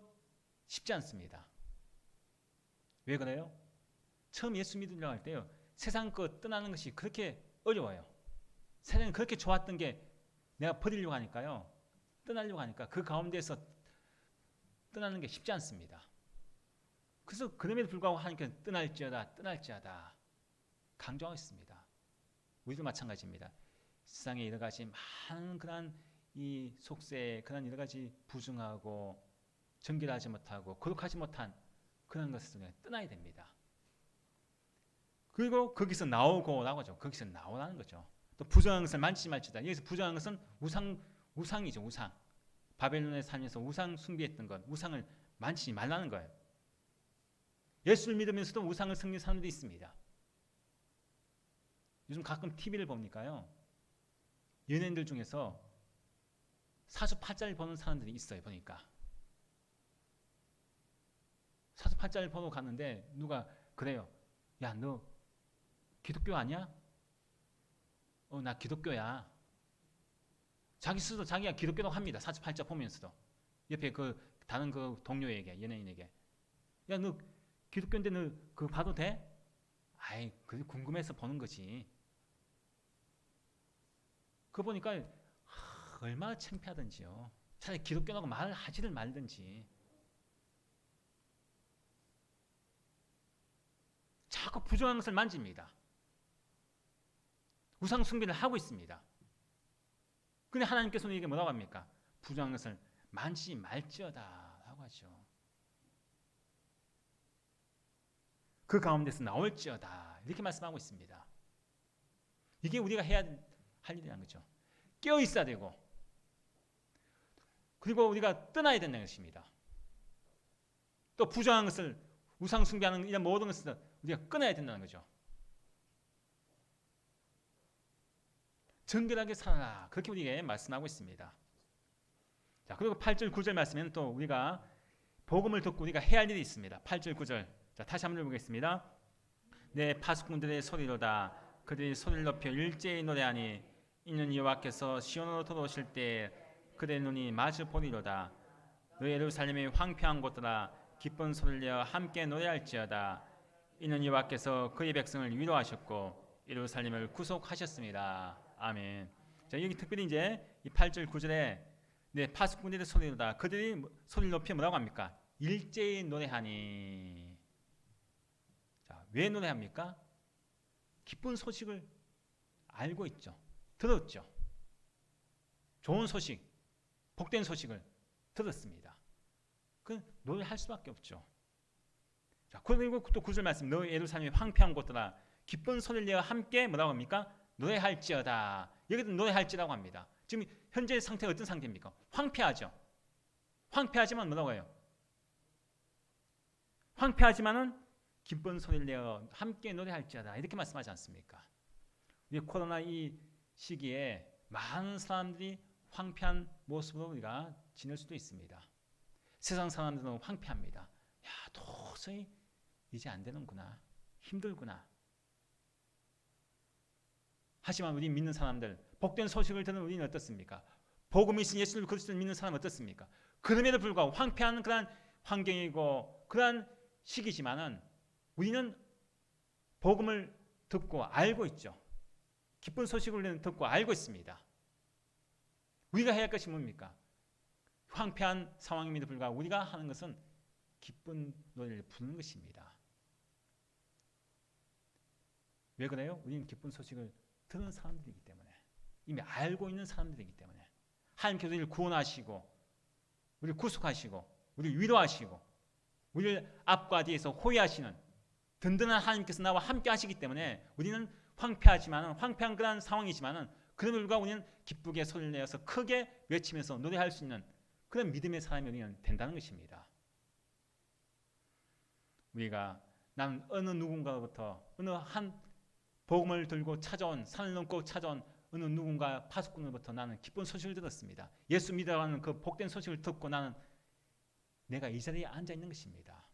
쉽지 않습니다. 왜 그래요? 처음 예수 믿으려고 할 때요 세상 것 떠나는 것이 그렇게 어려워요. 세상이 그렇게 좋았던 게 내가 버리려고 하니까요 떠나려고 하니까 그 가운데서 떠나는 게 쉽지 않습니다. 그래서 그럼에도 불구하고 하나님께서 떠날지어다 떠날지어다 강조하고 있습니다. 우리도 마찬가지입니다. 세상에 여러 가지 많은 그런 이 속세 그런 여러 가지 부정하고 정결하지 못하고 거룩하지 못한 그런 것을 떠나야 됩니다. 그리고 거기서 나오고라고 하죠. 거기서 나오라는 거죠. 또 부정한 것을 만지지 말지다. 여기서 부정한 것은 우상이죠. 우상. 바벨론에 살면서 우상 숭배했던 것, 우상을 만지지 말라는 거예요. 예수를 믿으면서도 우상을 섬기는 사람들이 있습니다. 요즘 가끔 TV를 보니까요. 연예인들 중에서 사주팔자를 보는 사람들이 있어요. 보니까. 사주팔자를 보러 갔는데 누가 그래요. 야, 너 기독교 아니야? 나 기독교야. 자기 스스로 자기가 기독교라고 합니다. 사주팔자 보면서도. 옆에 그 다른 그 동료에게 연예인에게 야, 너 기독교인데 너 그거 봐도 돼? 아이, 그게 궁금해서 보는 거지. 그거 보니까 얼마나 창피하든지요. 차라리 기독교라고 말을 하지를 말든지. 자꾸 부정한 것을 만집니다. 우상 숭배를 하고 있습니다. 근데 하나님께서는 이게 뭐라고 합니까? 부정한 것을 만지지 말지어다 라고 하죠. 그 가운데서 나올지어다 이렇게 말씀하고 있습니다. 이게 우리가 해야 할 일이라는 거죠. 깨어 있어야 되고, 그리고 우리가 떠나야 된다는 것입니다. 또 부정한 것을, 우상 숭배하는 이런 모든 것을 우리가 끊어야 된다는 거죠. 정결하게 살아라, 그렇게 우리에게 말씀하고 있습니다. 자, 그리고 8절 9절 말씀에는 또 우리가 복음을 듣고 우리가 해야 할 일이 있습니다. 8절 9절, 자, 다시 한번 읽어보겠습니다. 내 파수꾼들의 소리로다. 그들이 소리를 높여 일제히 노래하니 이는 여호와께서 시온으로 돌아오실 때 그들의 눈이 마주 보리로다. 너희 예루살렘이 황폐한 곳들아 기쁜 소리를 내어 함께 노래할지어다. 이는 여호와께서 그의 백성을 위로하셨고 예루살렘을 구속하셨습니다. 아멘. 자, 여기 특별히 이제 이 8절 9절에 네, 파수꾼들의 소리로다. 그들이 소리를 높여 뭐라고 합니까? 일제히 노래하니. 자, 왜 노래합니까? 기쁜 소식을 알고 있죠. 들었죠. 좋은 소식, 복된 소식을 들었습니다. 그 노래할 수밖에 없죠. 자, 그리고 또 9절 말씀, 너 예루살렘이 황폐한 곳들아 기쁜 소리를 내어 함께 뭐라고 합니까? 노래할지어다. 여기도 노래할지라고 합니다. 지금 현재 상태가 어떤 상태입니까? 황폐하죠. 황폐하지만 뭐라고 해요? 황폐하지만은 기쁜 소리를 내어 함께 노래할지어다 이렇게 말씀하지 않습니까? 우리 코로나 이 시기에 많은 사람들이 황폐한 모습으로 우리가 지낼 수도 있습니다. 세상 사람들은 황폐합니다. 야, 도저히 이제 안 되는구나, 힘들구나. 하지만 우리 믿는 사람들, 복된 소식을 듣는 우리는 어떻습니까? 복음이신 예수를 그리스도를 믿는 사람은 어떻습니까? 그럼에도 불구하고 황폐한 그러한 환경이고 그러한 시기지만은 우리는 복음을 듣고 알고 있죠. 기쁜 소식을 듣고 알고 있습니다. 우리가 해야 할 것이 뭡니까? 황폐한 상황임에도 불구하고 우리가 하는 것은 기쁜 노래를 부르는 것입니다. 왜 그래요? 우리는 기쁜 소식을 들은 사람들이기 때문에, 이미 알고 있는 사람들이기 때문에 하나님께서 우리를 구원하시고 우리를 구속하시고 우리를 위로하시고 우리를 앞과 뒤에서 호위하시는 든든한 하나님께서 나와 함께 하시기 때문에 우리는 황폐하지만, 황폐한 그런 상황이지만 그럼에도 불구하고 우리는 기쁘게 소리를 내어서 크게 외치면서 노래할 수 있는 그런 믿음의 사람이 우리는 된다는 것입니다. 우리가 나는 어느 누군가로부터 어느 한 복음을 들고 찾아온, 산을 넘고 찾아온 어느 누군가 파수꾼으로부터 나는 기쁜 소식을 들었습니다. 예수 믿어가는 그 복된 소식을 듣고 나는 내가 이 자리에 앉아 있는 것입니다.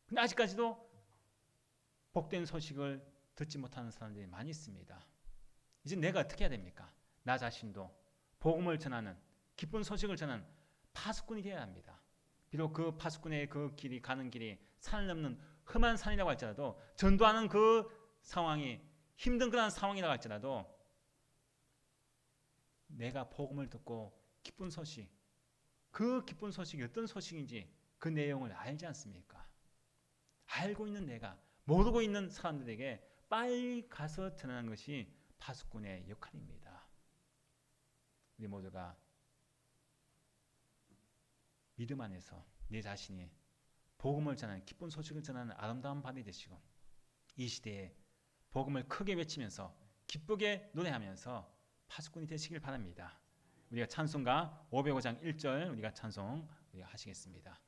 근데 아직까지도 복된 소식을 듣지 못하는 사람들이 많이 있습니다. 이제 내가 어떻게 해야 됩니까? 나 자신도 복음을 전하는, 기쁜 소식을 전하는 파수꾼이 되어야 합니다. 비록 그 파수꾼의 그 길이 가는 길이 산을 넘는 험한 산이라고 할지라도, 전도하는 그 상황이 힘든 그런 상황이라고 할지라도 내가 복음을 듣고 기쁜 소식, 그 기쁜 소식이 어떤 소식인지 그 내용을 알지 않습니까? 알고 있는 내가, 모르고 있는 사람들에게 빨리 가서 전하는 것이 파수꾼의 역할입니다. 우리 모두가 믿음 안에서 내 자신이 복음을 전하는, 기쁜 소식을 전하는 아름다운 바위 되시고 이 시대에 복음을 크게 외치면서 기쁘게 노래하면서 파수꾼이 되시길 바랍니다. 우리가 찬송가 505장 1절 우리가 찬송 우리가 하시겠습니다.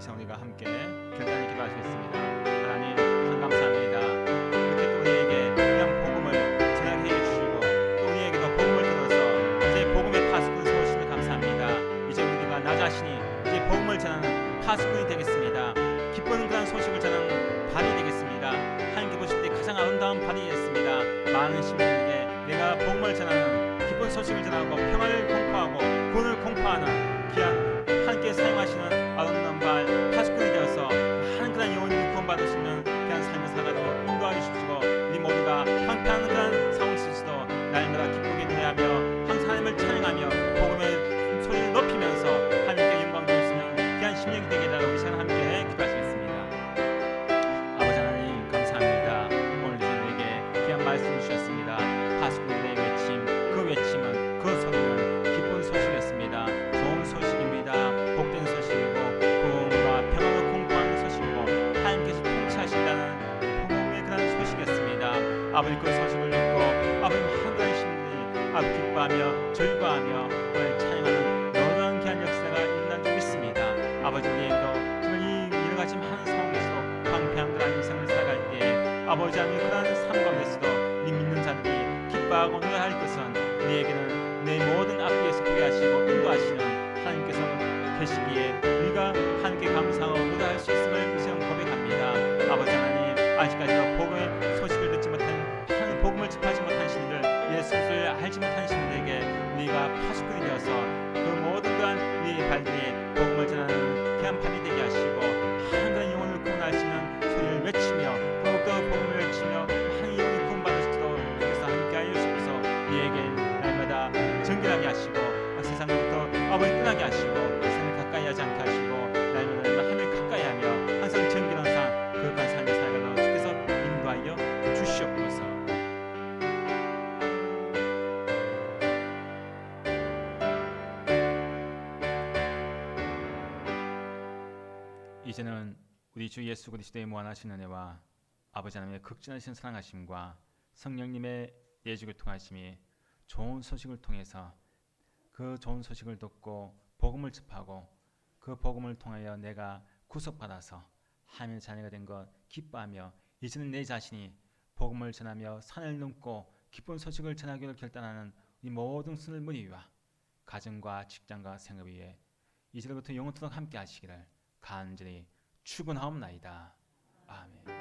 시간 우리가 함께 결단을 기도할 수 있습니다. 하나님 참 감사합니다. 이렇게 또 우리에게 귀한 복음을 전하게 해주시고 또 우리에게도 복음을 들어서 이제 복음의 파수꾼 세우시니 감사합니다. 이제 우리가 나 자신이 이제 복음을 전하는 파수꾼이 되겠습니다. 기쁜 그런 소식을 전하는 발이 되겠습니다. 하나님께 보실 때 가장 아름다운 발이 되겠습니다. 많은 시민에게 내가 복음을 전하는 기쁜 소식을 전하고 평화를 공포하고 구원을 공포하는 귀한 하나님께 사용하시는 아름다운 발 파수꾼이 되어서 많은 그런 영혼을 구원받을 수 있는 귀한 삶을 살아가도록 인도하여 주시고 우리 모두가 황폐한 그런 상황 속에서도 날마다 기쁘게 노래하며 항상 하나님을 찬양하며 복음의 소리를 높이면서 하나님께 영광 돌릴 수 있는 귀한 심령이 되게 해달라고 우리 시간 함께 기도하시겠습니다. 아버지 하나님 감사합니다. 오늘 이제 우리에게 귀한 말씀 주셨습니다. 파수꾼들의 외침, 그 외침은 그 소리는 기쁜 소식이었습니다. 좋은 소식입니다. 복된 소식이고 구원과 평안을 공포하는 소식이고 하나님께서 통치하신다는 복음의 그런 소식이었습니다. 아버지 그 소식을 듣고 아버지 하나님 신들이 아버지 기뻐하며 즐거워하며 오늘 찬양하는 놀라운 귀한 역사가 일어난 줄 믿습니다. 아버지 우리에게도 정말 이 여러 가지 많은 상황에서도 황폐한 그런 인생을 살아갈 때 아버지 하나님 그런 삶 가운데서도 이 믿는 자들이 기뻐하고 노래할 것은 우리에게는 내 모든 앞뒤에서 구애하시고 인도하시는 하나님께서 계시기에 우리가 하나님께 감사하고 노래할 수 있음을 이 시간 고백합니다. 아버지 하나님 아직까지도 복음의 소식을 듣지 못한 하나님 복음을 접하지 못한 신들 예수를 알지 못한 신들에게 우리가 파수꾼이 되어서 그 모든 그한 우리의 발들이 복음을 전하는 귀한 판이 되게 하시고 하나님 영혼을 구원할 수 있는 소리를 외치며 더욱더 복음을 외치며 하나님 영혼이 구원받을 수 있도록 주께서 함께하여 주시옵소서. 우리에게 날마다 정결하게 하시고 세상으로부터 아버지 떠나게 하시고 세상을 가까이 하지 않게 하시고 날마다 하나님을 가까이 하며 항상 정결한 삶 거룩한 삶을 살아가도록 주께서 인도하여 주시옵소서. 이제는 우리 주 예수 그리스도의 무한하신 은혜와 아버지 하나님의 극진하신 사랑하심과 성령님의 내주를 통하심이 좋은 소식을 통해서 그 좋은 소식을 듣고 복음을 접하고 그 복음을 통하여 내가 구속받아서 하나님의 자녀가 된 것 기뻐하며 이제는 내 자신이 복음을 전하며 산을 넘고 기쁜 소식을 전하기를 결단하는 이 모든 순을무리와 가정과 직장과 생업 위에 이제부터 영원토록 함께 하시기를 간절히 축원하옵나이다. 아멘.